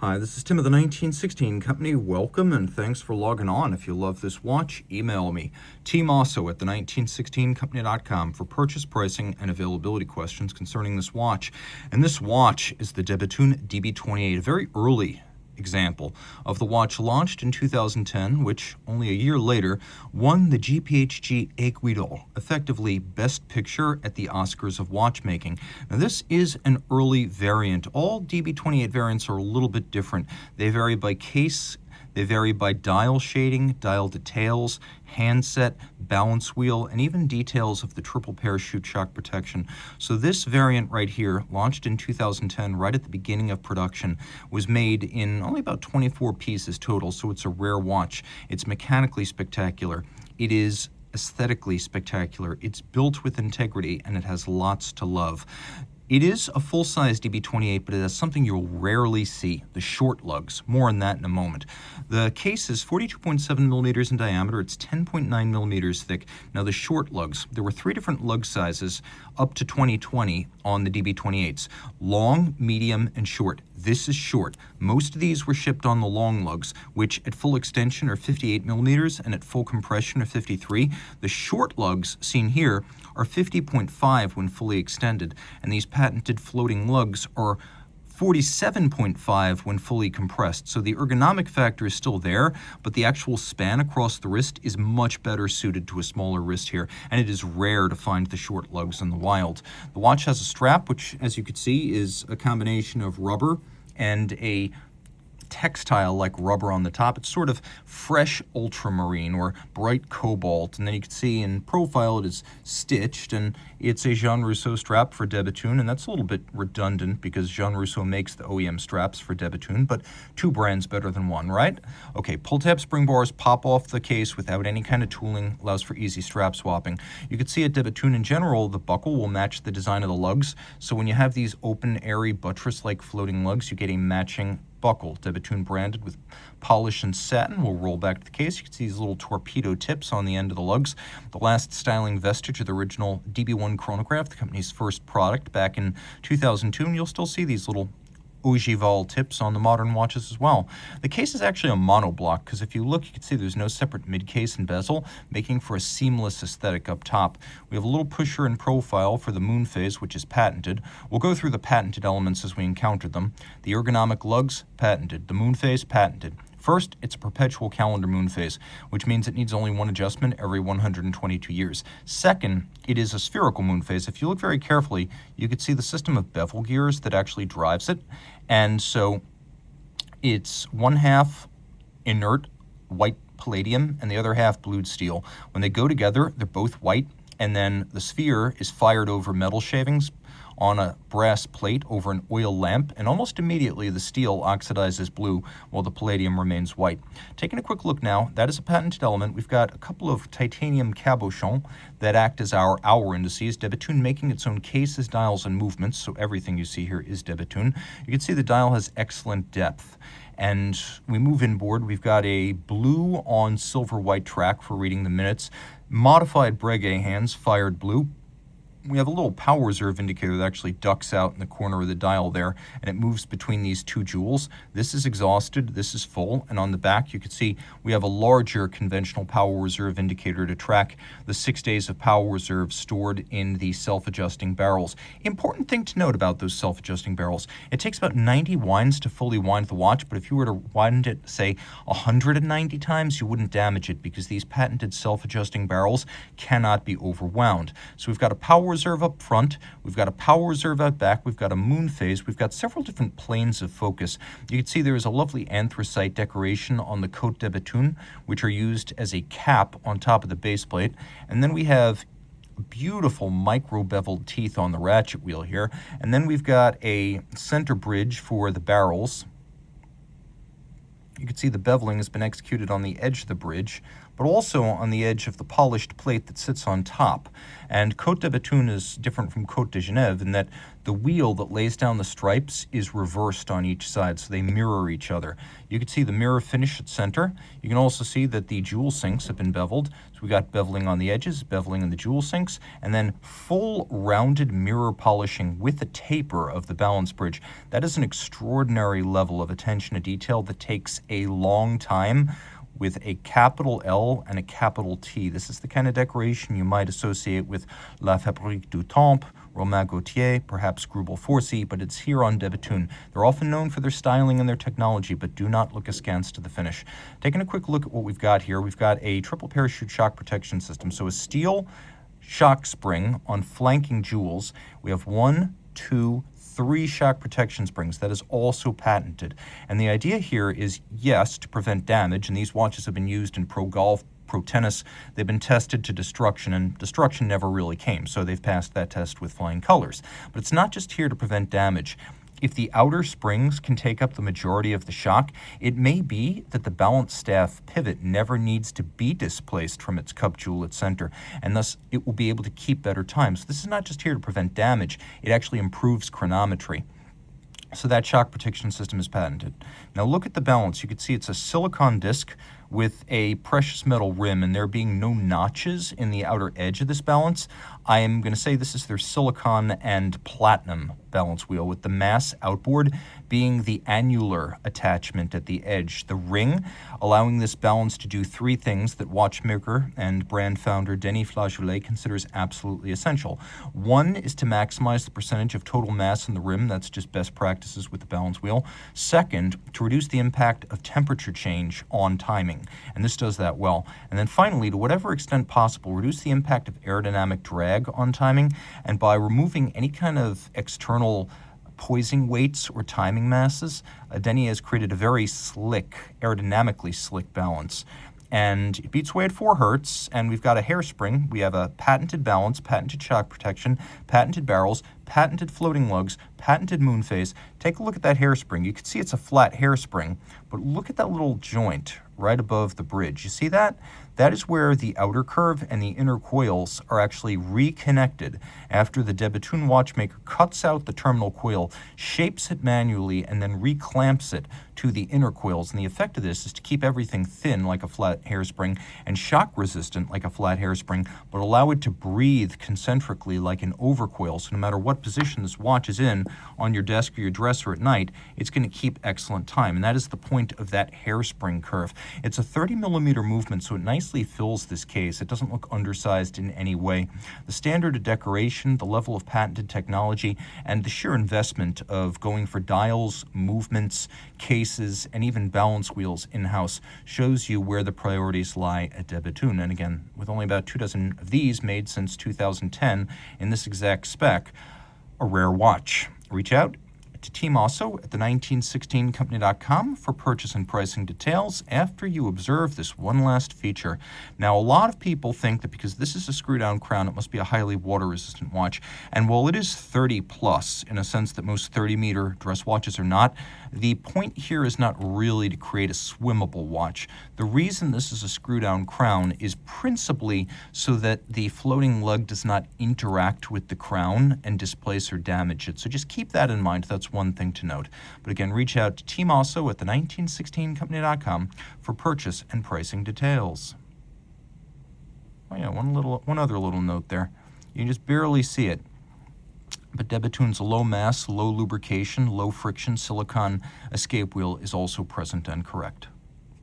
Hi, this is Tim of the 1916 Company. Welcome and thanks for logging on. If you love this watch, email me, Team Mosso at the1916company.com for purchase, pricing, and availability questions concerning this watch. And this watch is the DeBethune DB28, a very early example of the watch launched in 2010, which only a year later won the GPHG Écuidor, effectively Best Picture at the Oscars of watchmaking. Now this is an early variant. All DB28 variants are a little bit different. They vary by case, they vary by dial shading, dial details, handset, balance wheel, and even details of the triple parachute shock protection. So this variant right here, launched in 2010, right at the beginning of production, was made in only about 24 pieces total, so it's a rare watch. It's mechanically spectacular. It is aesthetically spectacular. It's built with integrity, and it has lots to love. It is a full-size DB28, but it has something you'll rarely see, the short lugs. More on that in a moment. The case is 42.7 millimeters in diameter. It's 10.9 millimeters thick. Now the short lugs, there were 3 different lug sizes up to 2020 on the DB28s. Long, medium, and short. This is short. Most of these were shipped on the long lugs, which at full extension are 58 millimeters and at full compression are 53. The short lugs seen here are 50.5 when fully extended, and these patented floating lugs are 47.5 when fully compressed. So the ergonomic factor is still there, but the actual span across the wrist is much better suited to a smaller wrist here, and it is rare to find the short lugs in the wild. The watch has a strap, which, as you can see, is a combination of rubber and a textile like rubber on the top. It's sort of fresh ultramarine or bright cobalt, and then you can see in profile it is stitched, and it's a Jean Rousseau strap for DeBethune, and that's a little bit redundant because Jean Rousseau makes the OEM straps for DeBethune, but 2 brands better than 1, right? Okay, pull-tab spring bars pop off the case without any kind of tooling, allows for easy strap swapping. You can see at DeBethune in general, the buckle will match the design of the lugs, so when you have these open, airy, buttress-like floating lugs, you get a matching buckle. DeBethune branded with polish and satin. We'll roll back to the case. You can see these little torpedo tips on the end of the lugs. The last styling vestige of the original DB1 chronograph, the company's first product back in 2002, and you'll still see these little ogival tips on the modern watches as well. The case is actually a monoblock because if you look, you can see there's no separate mid-case and bezel, making for a seamless aesthetic up top. We have a little pusher and profile for the moonphase, which is patented. We'll go through the patented elements as we encounter them. The ergonomic lugs, patented. The moonphase, patented. First, it's a perpetual calendar moonphase, which means it needs only one adjustment every 122 years. Second, it is a spherical moonphase. If you look very carefully, you can see the system of bevel gears that actually drives it. And so it's 1/2 inert white palladium and the other half blued steel. When they go together, they're both white, and then the sphere is fired over metal shavings on a brass plate over an oil lamp, and almost immediately the steel oxidizes blue while the palladium remains white. Taking a quick look now, that is a patented element. We've got a couple of titanium cabochons that act as our hour indices. DeBethune making its own cases, dials, and movements, so everything you see here is DeBethune. You can see the dial has excellent depth. And we move inboard. We've got a blue on silver white track for reading the minutes. Modified Breguet hands, fired blue. We have a little power reserve indicator that actually ducks out in the corner of the dial there, and it moves between these 2 jewels. This is exhausted, this is full, and on the back you can see we have a larger conventional power reserve indicator to track the 6 days of power reserve stored in the self-adjusting barrels. Important thing to note about those self-adjusting barrels, it takes about 90 winds to fully wind the watch, but if you were to wind it, say, 190 times, you wouldn't damage it because these patented self-adjusting barrels cannot be overwound. So we've got a power reserve up front, we've got a power reserve out back, we've got a moonphase, we've got several different planes of focus. You can see there is a lovely anthracite decoration on the Côte de Bethune, which are used as a cap on top of the base plate. And then we have beautiful micro-beveled teeth on the ratchet wheel here. And then we've got a center bridge for the barrels. You can see the beveling has been executed on the edge of the bridge. but also on the edge of the polished plate that sits on top. And Côte de Bethune is different from Côte de Genève in that the wheel that lays down the stripes is reversed on each side, so they mirror each other. You can see the mirror finish at center. You can also see that the jewel sinks have been beveled. So we got beveling on the edges, beveling in the jewel sinks, and then full rounded mirror polishing with a taper of the balance bridge. That is an extraordinary level of attention to detail that takes a long time with a capital L and a capital T. This is the kind of decoration you might associate with La Fabrique du Temps, Romain Gauthier, perhaps Grubel Forsey, but it's here on DeBethune. They're often known for their styling and their technology, but do not look askance to the finish. Taking a quick look at what we've got here, we've got a triple parachute shock protection system. So a steel shock spring on flanking jewels. We have 1, 2, 3 shock protection springs. That is also patented. And the idea here is, yes, to prevent damage, and these watches have been used in pro golf, pro tennis. They've been tested to destruction, and destruction never really came, so they've passed that test with flying colors. But it's not just here to prevent damage. If the outer springs can take up the majority of the shock, it may be that the balance staff pivot never needs to be displaced from its cup jewel at center, and thus it will be able to keep better time. So this is not just here to prevent damage, it actually improves chronometry. So that shock protection system is patented. Now look at the balance. You can see it's a silicon disc with a precious metal rim, and there being no notches in the outer edge of this balance. I am going to say this is their silicon and platinum balance wheel, with the mass outboard being the annular attachment at the edge. The ring allowing this balance to do 3 things that watchmaker and brand founder Denis Flageolet considers absolutely essential. 1 is to maximize the percentage of total mass in the rim. That's just best practices with the balance wheel. 2nd, to reduce the impact of temperature change on timing, and this does that well. And then finally, to whatever extent possible, reduce the impact of aerodynamic drag on timing, and by removing any kind of external poising weights or timing masses, Denis has created a very slick, aerodynamically slick balance. And it beats away at 4 hertz, and we've got a hairspring. We have a patented balance, patented shock protection, patented barrels, patented floating lugs, patented moonphase. Take a look at that hairspring. You can see it's a flat hairspring, but look at that little joint right above the bridge. You see that? That is where the outer curve and the inner coils are actually reconnected after the DeBethune watchmaker cuts out the terminal coil, shapes it manually, and then reclamps it to the inner coils. And the effect of this is to keep everything thin like a flat hairspring and shock resistant like a flat hairspring, but allow it to breathe concentrically like an overcoil. So no matter what position this watch is in on your desk or your dresser at night, it's going to keep excellent time. And that is the point of that hairspring curve. It's a 30mm movement, so it nicely fills this case. It doesn't look undersized in any way. The standard of decoration, the level of patented technology, and the sheer investment of going for dials, movements, cases, and even balance wheels in-house shows you where the priorities lie at DeBethune. And again, with only about 24 of these made since 2010 in this exact spec, a rare watch. Reach out to Team Mosso at the1916company.com for purchase and pricing details after you observe this one last feature. Now, a lot of people think that because this is a screw-down crown, it must be a highly water-resistant watch. And while it is 30 plus, in a sense that most 30-meter dress watches are not, the point here is not really to create a swimmable watch. The reason this is a screw-down crown is principally so that the floating lug does not interact with the crown and displace or damage it. So just keep that in mind. That's one thing to note. But again, reach out to Team Mosso at the1916company.com for purchase and pricing details. Oh yeah, one other little note there. You can just barely see it, but DeBethune's low mass, low lubrication, low friction silicone escape wheel is also present and correct.